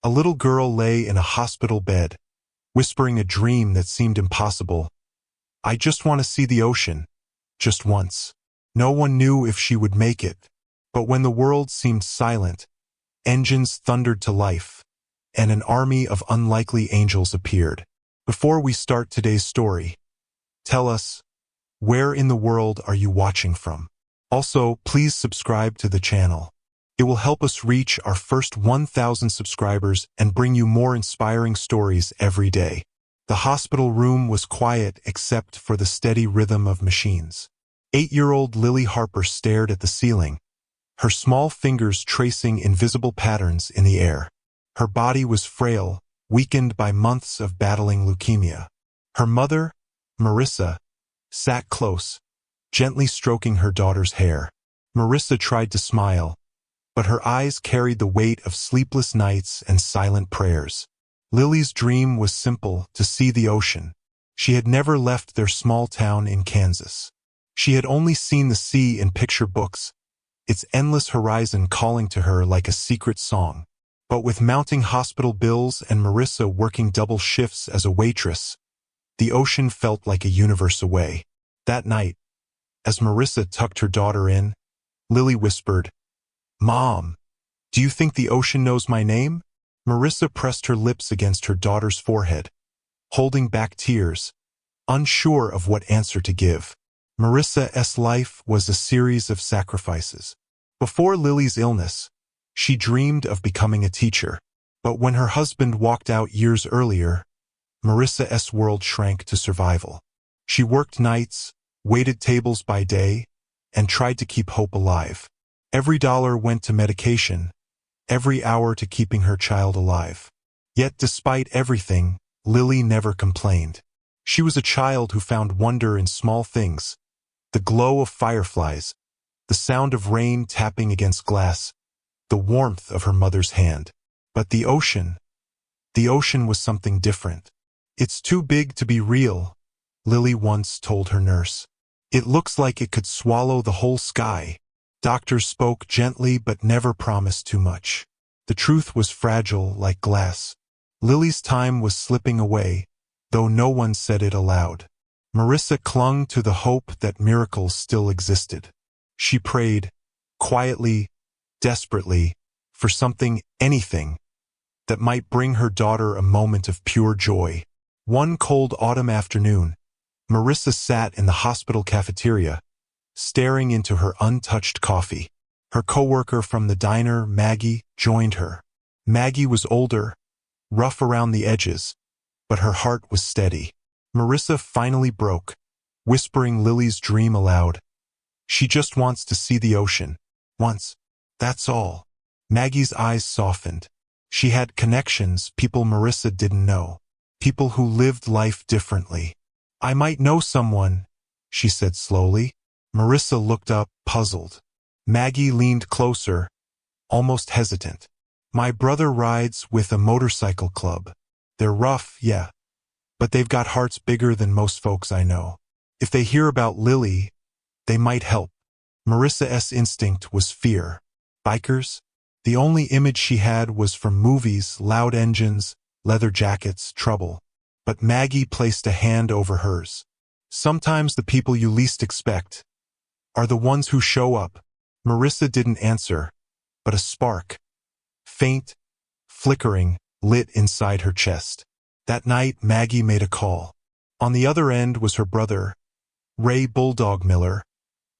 A little girl lay in a hospital bed, whispering a dream that seemed impossible. I just want to see the ocean, just once. No one knew if she would make it, but when the world seemed silent, engines thundered to life, and an army of unlikely angels appeared. Before we start today's story, tell us, where in the world are you watching from? Also, please subscribe to the channel. It will help us reach our first 1,000 subscribers and bring you more inspiring stories every day. The hospital room was quiet except for the steady rhythm of machines. 8-year-old Lily Harper stared at the ceiling, her small fingers tracing invisible patterns in the air. Her body was frail, weakened by months of battling leukemia. Her mother, Marissa, sat close, gently stroking her daughter's hair. Marissa tried to smile, but her eyes carried the weight of sleepless nights and silent prayers. Lily's dream was simple: to see the ocean. She had never left their small town in Kansas. She had only seen the sea in picture books, its endless horizon calling to her like a secret song. But with mounting hospital bills and Marissa working double shifts as a waitress, the ocean felt like a universe away. That night, as Marissa tucked her daughter in, Lily whispered, "Mom, do you think the ocean knows my name?" Marissa pressed her lips against her daughter's forehead, holding back tears, unsure of what answer to give. Marissa's life was a series of sacrifices. Before Lily's illness, she dreamed of becoming a teacher. But when her husband walked out years earlier, Marissa's world shrank to survival. She worked nights, waited tables by day, and tried to keep hope alive. Every dollar went to medication, every hour to keeping her child alive. Yet despite everything, Lily never complained. She was a child who found wonder in small things: the glow of fireflies, the sound of rain tapping against glass, the warmth of her mother's hand. But the ocean was something different. "It's too big to be real," Lily once told her nurse. "It looks like it could swallow the whole sky." Doctors spoke gently but never promised too much. The truth was fragile like glass. Lily's time was slipping away, though no one said it aloud. Marissa clung to the hope that miracles still existed. She prayed, quietly, desperately, for something, anything, that might bring her daughter a moment of pure joy. One cold autumn afternoon, Marissa sat in the hospital cafeteria, staring into her untouched coffee. Her coworker from the diner, Maggie, joined her. Maggie was older, rough around the edges, but her heart was steady. Marissa finally broke, whispering Lily's dream aloud. "She just wants to see the ocean. Once. That's all." Maggie's eyes softened. She had connections, people Marissa didn't know. People who lived life differently. "I might know someone," she said slowly. Marissa looked up, puzzled. Maggie leaned closer, almost hesitant. "My brother rides with a motorcycle club. They're rough, yeah, but they've got hearts bigger than most folks I know. If they hear about Lily, they might help." Marissa's instinct was fear. Bikers? The only image she had was from movies: loud engines, leather jackets, trouble. But Maggie placed a hand over hers. "Sometimes the people you least expect are the ones who show up." Marissa didn't answer, but a spark, faint, flickering, lit inside her chest. That night, Maggie made a call. On the other end was her brother, Ray Bulldog Miller,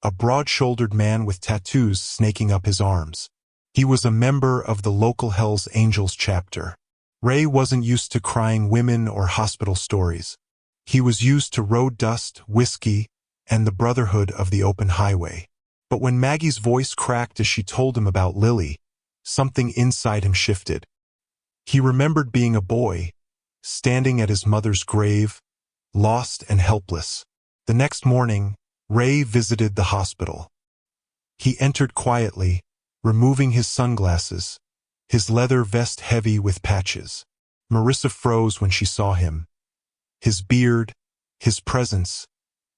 a broad-shouldered man with tattoos snaking up his arms. He was a member of the local Hells Angels chapter. Ray wasn't used to crying women or hospital stories. He was used to road dust, whiskey, and the brotherhood of the open highway. But when Maggie's voice cracked as she told him about Lily, something inside him shifted. He remembered being a boy, standing at his mother's grave, lost and helpless. The next morning, Ray visited the hospital. He entered quietly, removing his sunglasses, his leather vest heavy with patches. Marissa froze when she saw him. His beard, his presence,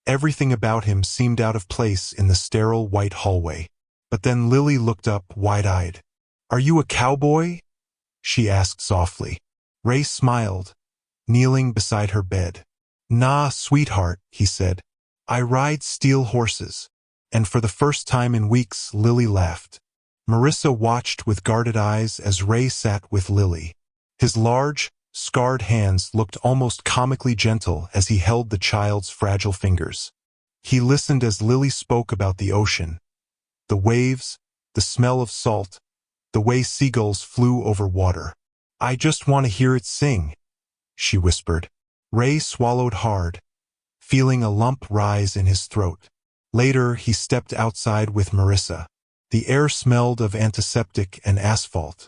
everything about him seemed out of place in the sterile white hallway. But then Lily looked up, wide-eyed. "Are you a cowboy?" she asked softly. Ray smiled, kneeling beside her bed. Nah, sweetheart, he said. I ride steel horses. And for the first time in weeks, Lily laughed. Marissa watched with guarded eyes as Ray sat with Lily. His large, scarred hands looked almost comically gentle as he held the child's fragile fingers. He listened as Lily spoke about the ocean, the waves, the smell of salt, the way seagulls flew over water. I just want to hear it sing, she whispered. Ray swallowed hard, feeling a lump rise in his throat. Later, he stepped outside with Marissa. The air smelled of antiseptic and asphalt.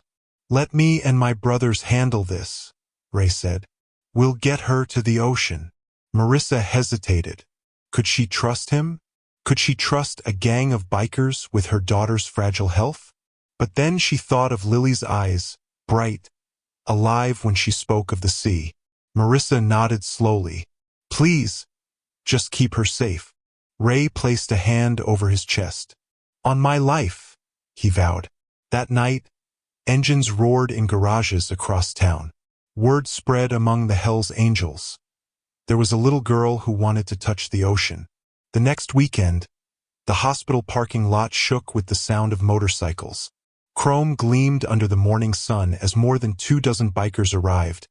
Let me and my brothers handle this, Ray said. We'll get her to the ocean. Marissa hesitated. Could she trust him? Could she trust a gang of bikers with her daughter's fragile health? But then she thought of Lily's eyes, bright, alive when she spoke of the sea. Marissa nodded slowly. Please, just keep her safe. Ray placed a hand over his chest. On my life, he vowed. That night, engines roared in garages across town. Word spread among the Hells Angels. There was a little girl who wanted to touch the ocean. The next weekend, the hospital parking lot shook with the sound of motorcycles. Chrome gleamed under the morning sun as more than 24 bikers arrived,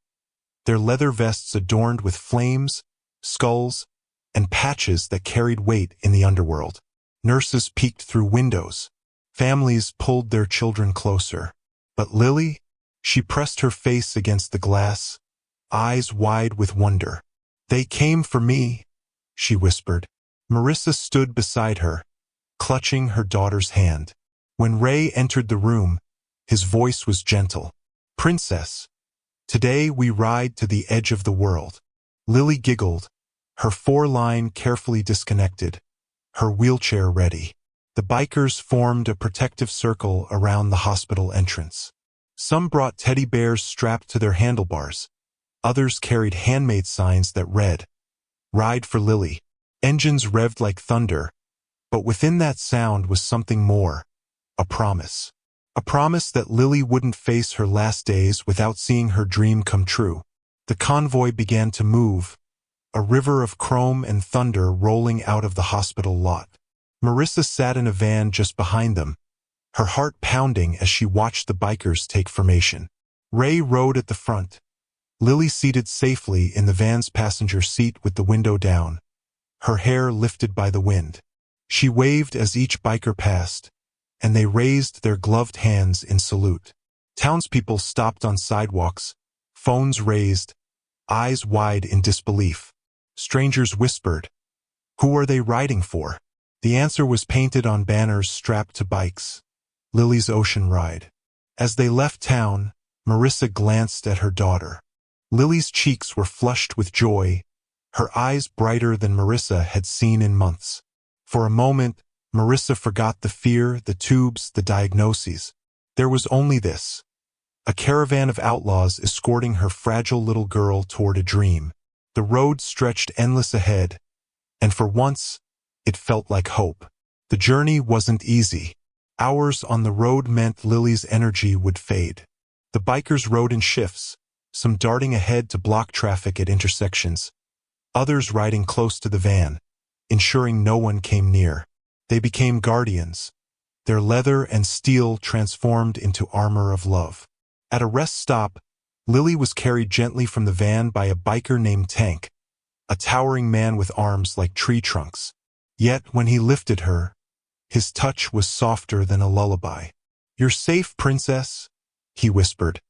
their leather vests adorned with flames, skulls, and patches that carried weight in the underworld. Nurses peeked through windows. Families pulled their children closer. But Lily? She pressed her face against the glass, eyes wide with wonder. They came for me, she whispered. Marissa stood beside her, clutching her daughter's hand. When Ray entered the room, his voice was gentle. Princess, today we ride to the edge of the world. Lily giggled, her foreline carefully disconnected, her wheelchair ready. The bikers formed a protective circle around the hospital entrance. Some brought teddy bears strapped to their handlebars. Others carried handmade signs that read, Ride for Lily. Engines revved like thunder, but within that sound was something more, a promise. A promise that Lily wouldn't face her last days without seeing her dream come true. The convoy began to move, a river of chrome and thunder rolling out of the hospital lot. Marissa sat in a van just behind them, her heart pounding as she watched the bikers take formation. Ray rode at the front, Lily seated safely in the van's passenger seat with the window down, her hair lifted by the wind. She waved as each biker passed, and they raised their gloved hands in salute. Townspeople stopped on sidewalks, phones raised, eyes wide in disbelief. Strangers whispered, Who are they riding for? The answer was painted on banners strapped to bikes. Lily's ocean ride. As they left town, Marissa glanced at her daughter. Lily's cheeks were flushed with joy, her eyes brighter than Marissa had seen in months. For a moment, Marissa forgot the fear, the tubes, the diagnoses. There was only this. A caravan of outlaws escorting her fragile little girl toward a dream. The road stretched endless ahead, and for once, it felt like hope. The journey wasn't easy. Hours on the road meant Lily's energy would fade. The bikers rode in shifts, some darting ahead to block traffic at intersections, others riding close to the van, ensuring no one came near. They became guardians, their leather and steel transformed into armor of love. At a rest stop, Lily was carried gently from the van by a biker named Tank, a towering man with arms like tree trunks. Yet when he lifted her, his touch was softer than a lullaby. You're safe, princess, he whispered,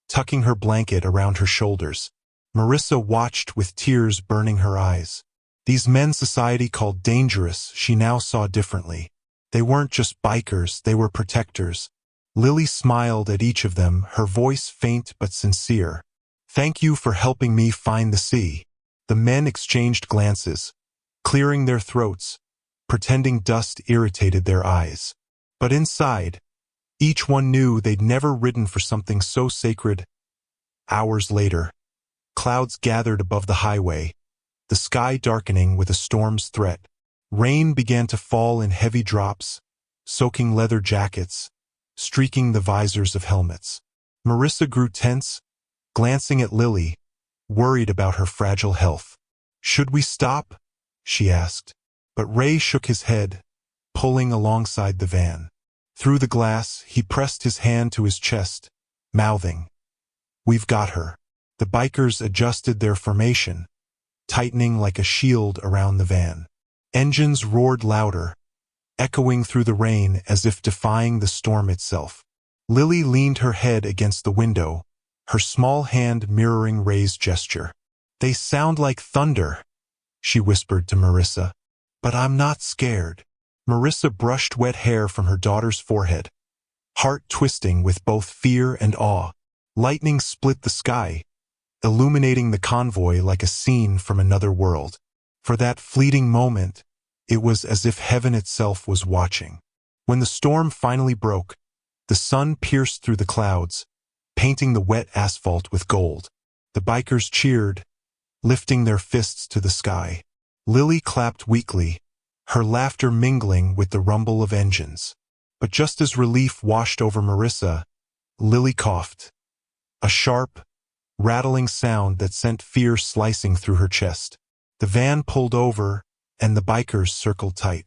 tucking her blanket around her shoulders. Marissa watched with tears burning her eyes. These men society called dangerous she now saw differently. They weren't just bikers, they were protectors. Lily smiled at each of them, her voice faint but sincere. Thank you for helping me find the sea. The men exchanged glances, clearing their throats, pretending dust irritated their eyes. But inside, each one knew they'd never ridden for something so sacred. Hours later, clouds gathered above the highway, the sky darkening with a storm's threat. Rain began to fall in heavy drops, soaking leather jackets, streaking the visors of helmets. Marissa grew tense, glancing at Lily, worried about her fragile health. "Should we stop?" she asked. But Ray shook his head, pulling alongside the van. Through the glass, he pressed his hand to his chest, mouthing, "We've got her." The bikers adjusted their formation, tightening like a shield around the van. Engines roared louder, echoing through the rain as if defying the storm itself. Lily leaned her head against the window, her small hand mirroring Ray's gesture. "They sound like thunder," she whispered to Marissa. "But I'm not scared." Marissa brushed wet hair from her daughter's forehead, heart twisting with both fear and awe. Lightning split the sky, illuminating the convoy like a scene from another world. For that fleeting moment, it was as if heaven itself was watching. When the storm finally broke, the sun pierced through the clouds, painting the wet asphalt with gold. The bikers cheered, lifting their fists to the sky. Lily clapped weakly, her laughter mingling with the rumble of engines. But just as relief washed over Marissa, Lily coughed. A sharp, rattling sound that sent fear slicing through her chest. The van pulled over, and the bikers circled tight.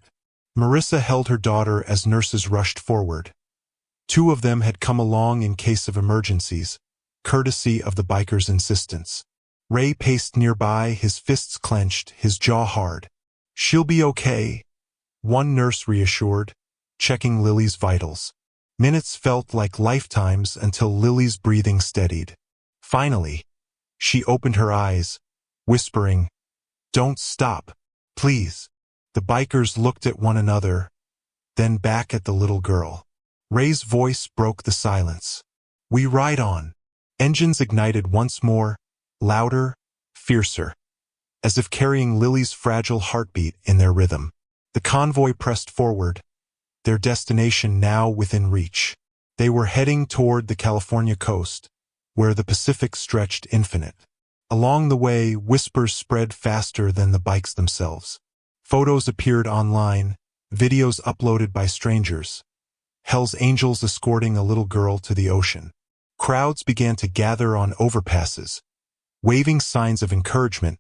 Marissa held her daughter as nurses rushed forward. 2 of them had come along in case of emergencies, courtesy of the bikers' insistence. Ray paced nearby, his fists clenched, his jaw hard. "She'll be okay," one nurse reassured, checking Lily's vitals. Minutes felt like lifetimes until Lily's breathing steadied. Finally, she opened her eyes, whispering, "Don't stop, please." The bikers looked at one another, then back at the little girl. Ray's voice broke the silence. "We ride on." Engines ignited once more, louder, fiercer, as if carrying Lily's fragile heartbeat in their rhythm. The convoy pressed forward, their destination now within reach. They were heading toward the California coast, where the Pacific stretched infinite. Along the way, whispers spread faster than the bikes themselves. Photos appeared online, videos uploaded by strangers. Hell's Angels escorting a little girl to the ocean. Crowds began to gather on overpasses, waving signs of encouragement,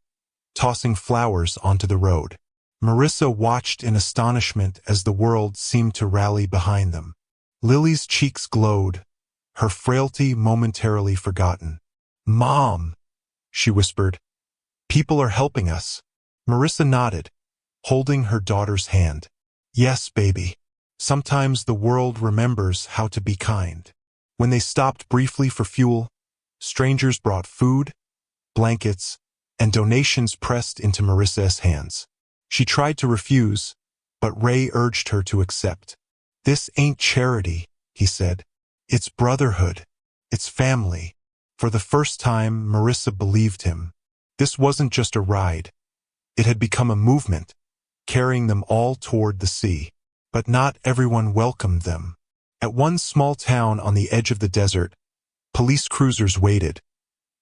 tossing flowers onto the road. Marissa watched in astonishment as the world seemed to rally behind them. Lily's cheeks glowed, her frailty momentarily forgotten. "Mom," she whispered, "people are helping us." Marissa nodded, holding her daughter's hand. "Yes, baby. Sometimes the world remembers how to be kind." When they stopped briefly for fuel, strangers brought food, blankets, and donations pressed into Marissa's hands. She tried to refuse, but Ray urged her to accept. "This ain't charity," he said. "It's brotherhood. It's family." For the first time, Marissa believed him. This wasn't just a ride. It had become a movement, carrying them all toward the sea. But not everyone welcomed them. At one small town on the edge of the desert, police cruisers waited,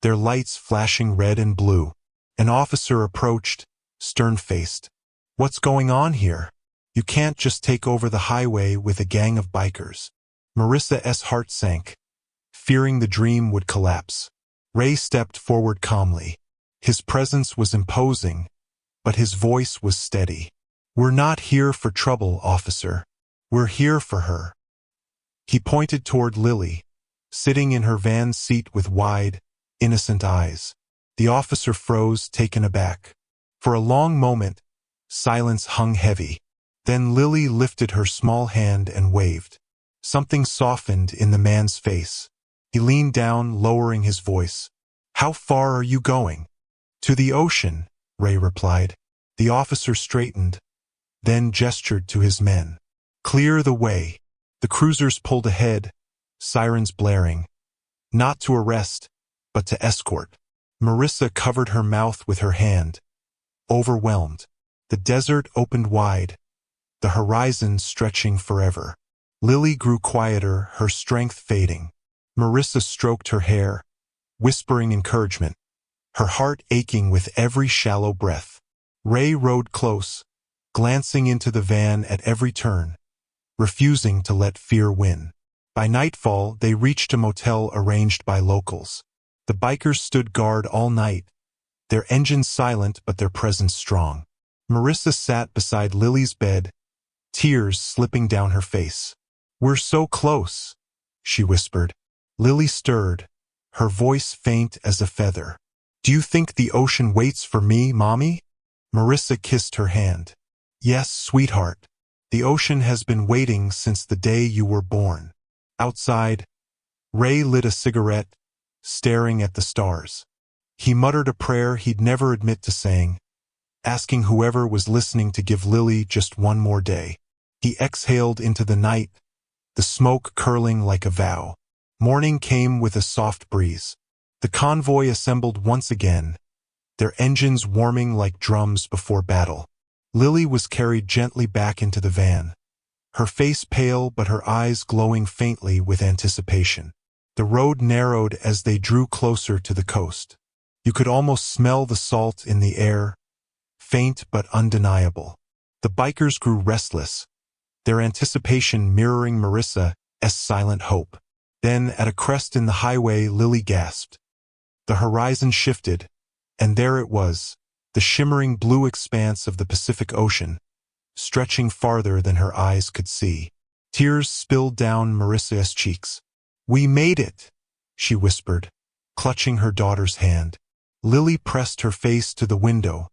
their lights flashing red and blue. An officer approached, stern-faced. "What's going on here? You can't just take over the highway with a gang of bikers." Marissa's heart sank, fearing the dream would collapse. Ray stepped forward calmly. His presence was imposing, but his voice was steady. "We're not here for trouble, officer. We're here for her." He pointed toward Lily, sitting in her van seat with wide, innocent eyes. The officer froze, taken aback. For a long moment, silence hung heavy. Then Lily lifted her small hand and waved. Something softened in the man's face. He leaned down, lowering his voice. "How far are you going?" "To the ocean," Ray replied. The officer straightened, then gestured to his men. "Clear the way." The cruisers pulled ahead, sirens blaring. Not to arrest, but to escort. Marissa covered her mouth with her hand, overwhelmed. The desert opened wide, the horizon stretching forever. Lily grew quieter, her strength fading. Marissa stroked her hair, whispering encouragement, her heart aching with every shallow breath. Ray rode close, glancing into the van at every turn, refusing to let fear win. By nightfall, they reached a motel arranged by locals. The bikers stood guard all night, their engines silent but their presence strong. Marissa sat beside Lily's bed, tears slipping down her face. "We're so close," she whispered. Lily stirred, her voice faint as a feather. "Do you think the ocean waits for me, Mommy?" Marissa kissed her hand. "Yes, sweetheart. The ocean has been waiting since the day you were born." Outside, Ray lit a cigarette, staring at the stars. He muttered a prayer he'd never admit to saying, asking whoever was listening to give Lily just one more day. He exhaled into the night, the smoke curling like a vow. Morning came with a soft breeze. The convoy assembled once again, their engines warming like drums before battle. Lily was carried gently back into the van, her face pale but her eyes glowing faintly with anticipation. The road narrowed as they drew closer to the coast. You could almost smell the salt in the air, faint but undeniable. The bikers grew restless, their anticipation mirroring Marissa's silent hope. Then, at a crest in the highway, Lily gasped. The horizon shifted, and there it was, the shimmering blue expanse of the Pacific Ocean, stretching farther than her eyes could see. Tears spilled down Marissa's cheeks. "We made it," she whispered, clutching her daughter's hand. Lily pressed her face to the window,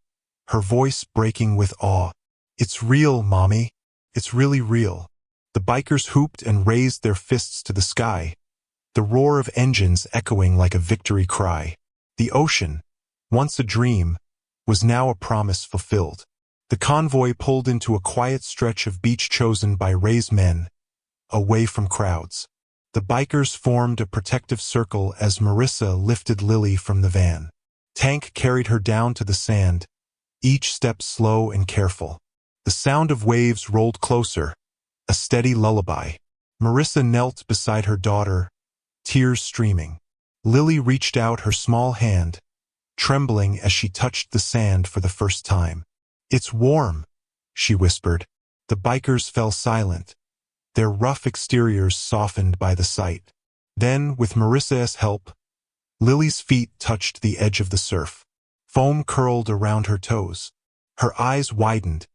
her voice breaking with awe. "It's real, Mommy. It's really real." The bikers hooped and raised their fists to the sky, the roar of engines echoing like a victory cry. The ocean, once a dream, was now a promise fulfilled. The convoy pulled into a quiet stretch of beach chosen by Ray's men, away from crowds. The bikers formed a protective circle as Marissa lifted Lily from the van. Tank carried her down to the sand, each step slow and careful. The sound of waves rolled closer, a steady lullaby. Marissa knelt beside her daughter, tears streaming. Lily reached out her small hand, trembling as she touched the sand for the first time. "It's warm," she whispered. The bikers fell silent, their rough exteriors softened by the sight. Then, with Marissa's help, Lily's feet touched the edge of the surf. Foam curled around her toes. Her eyes widened,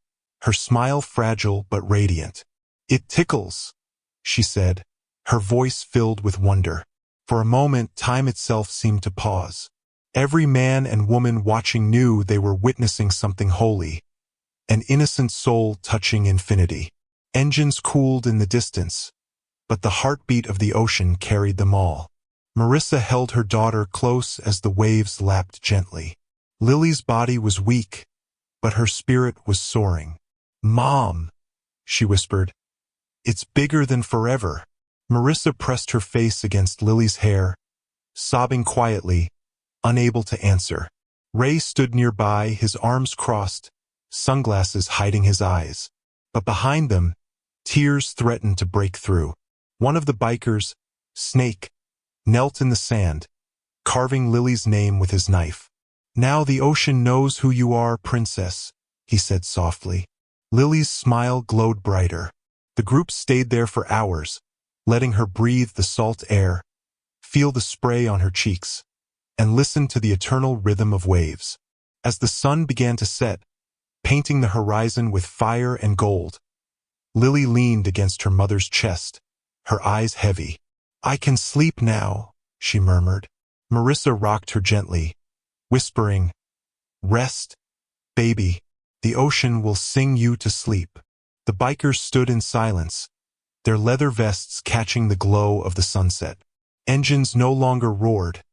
her smile fragile but radiant. "It tickles," she said, her voice filled with wonder. For a moment, time itself seemed to pause. Every man and woman watching knew they were witnessing something holy, an innocent soul touching infinity. Engines cooled in the distance, but the heartbeat of the ocean carried them all. Marissa held her daughter close as the waves lapped gently. Lily's body was weak, but her spirit was soaring. "Mom," she whispered, "it's bigger than forever." Marissa pressed her face against Lily's hair, sobbing quietly, unable to answer. Ray stood nearby, his arms crossed, sunglasses hiding his eyes. But behind them, tears threatened to break through. One of the bikers, Snake, knelt in the sand, carving Lily's name with his knife. "Now the ocean knows who you are, princess," he said softly. Lily's smile glowed brighter. The group stayed there for hours, letting her breathe the salt air, feel the spray on her cheeks, and listen to the eternal rhythm of waves. As the sun began to set, painting the horizon with fire and gold, Lily leaned against her mother's chest, her eyes heavy. "I can sleep now," she murmured. Marissa rocked her gently, whispering, "Rest, baby. The ocean will sing you to sleep." The bikers stood in silence, their leather vests catching the glow of the sunset. Engines no longer roared.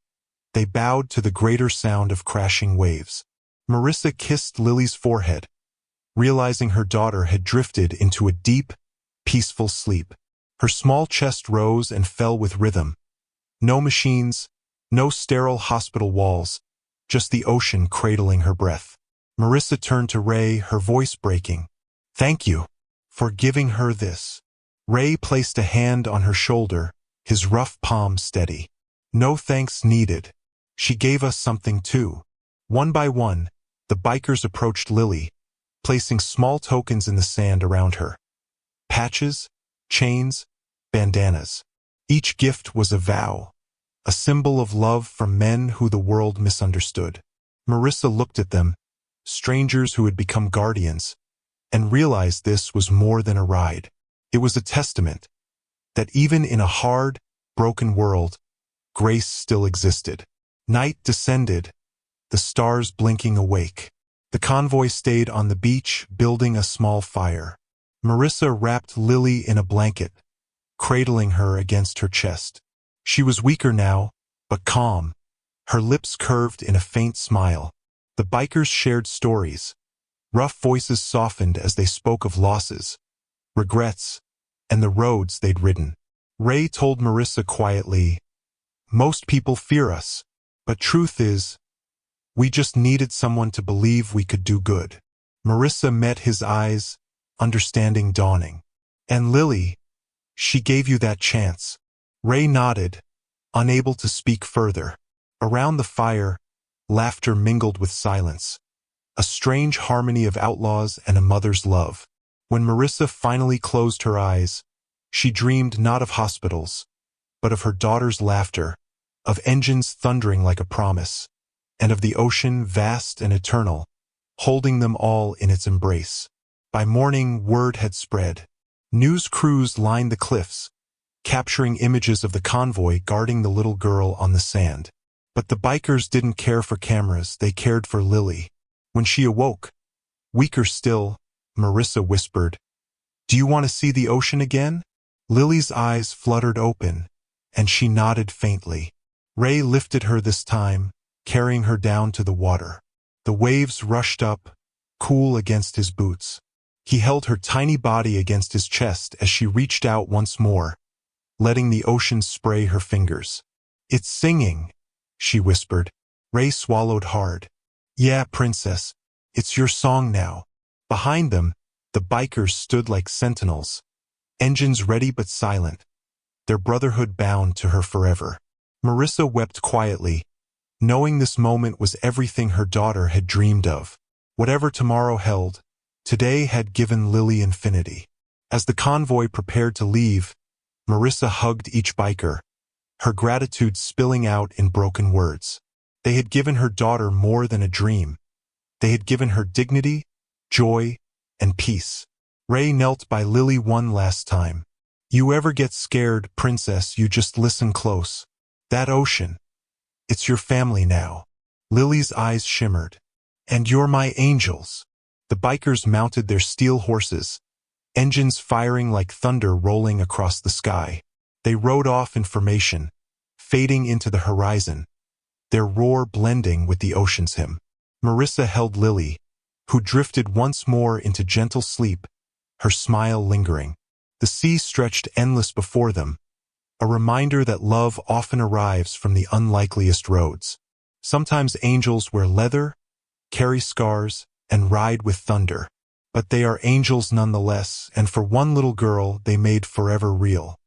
They bowed to the greater sound of crashing waves. Marissa kissed Lily's forehead, realizing her daughter had drifted into a deep, peaceful sleep. Her small chest rose and fell with rhythm. No machines, no sterile hospital walls, just the ocean cradling her breath. Marissa turned to Ray, her voice breaking. "Thank you for giving her this." Ray placed a hand on her shoulder, his rough palm steady. "No thanks needed. She gave us something too." One by one, the bikers approached Lily, placing small tokens in the sand around her. Patches, chains, bandanas. Each gift was a vow, a symbol of love from men who the world misunderstood. Marissa looked at them, strangers who had become guardians, and realized this was more than a ride. It was a testament that even in a hard, broken world, grace still existed. Night descended, the stars blinking awake. The convoy stayed on the beach, building a small fire. Marissa wrapped Lily in a blanket, cradling her against her chest. She was weaker now, but calm, her lips curved in a faint smile. The bikers shared stories. Rough voices softened as they spoke of losses, regrets, and the roads they'd ridden. Ray told Marissa quietly, "Most people fear us, but truth is, we just needed someone to believe we could do good." Marissa met his eyes, understanding dawning. "And Lily, she gave you that chance." Ray nodded, unable to speak further. Around the fire, laughter mingled with silence, a strange harmony of outlaws and a mother's love. When Marissa finally closed her eyes, she dreamed not of hospitals, but of her daughter's laughter, of engines thundering like a promise, and of the ocean vast and eternal, holding them all in its embrace. By morning, word had spread. News crews lined the cliffs, capturing images of the convoy guarding the little girl on the sand. But the bikers didn't care for cameras, they cared for Lily. When she awoke, weaker still, Marissa whispered, "Do you want to see the ocean again?" Lily's eyes fluttered open, and she nodded faintly. Ray lifted her this time, carrying her down to the water. The waves rushed up, cool against his boots. He held her tiny body against his chest as she reached out once more, letting the ocean spray her fingers. "It's singing," she whispered. Ray swallowed hard. "Yeah, princess, it's your song now." Behind them, the bikers stood like sentinels, engines ready but silent, their brotherhood bound to her forever. Marissa wept quietly, knowing this moment was everything her daughter had dreamed of. Whatever tomorrow held, today had given Lily infinity. As the convoy prepared to leave, Marissa hugged each biker, her gratitude spilling out in broken words. They had given her daughter more than a dream. They had given her dignity, joy, and peace. Ray knelt by Lily one last time. "You ever get scared, princess, you just listen close. That ocean, it's your family now." Lily's eyes shimmered. "And you're my angels." The bikers mounted their steel horses, engines firing like thunder rolling across the sky. They rode off in formation, fading into the horizon, their roar blending with the ocean's hymn. Marissa held Lily, who drifted once more into gentle sleep, her smile lingering. The sea stretched endless before them, a reminder that love often arrives from the unlikeliest roads. Sometimes angels wear leather, carry scars, and ride with thunder. But they are angels nonetheless, and for one little girl they made forever real.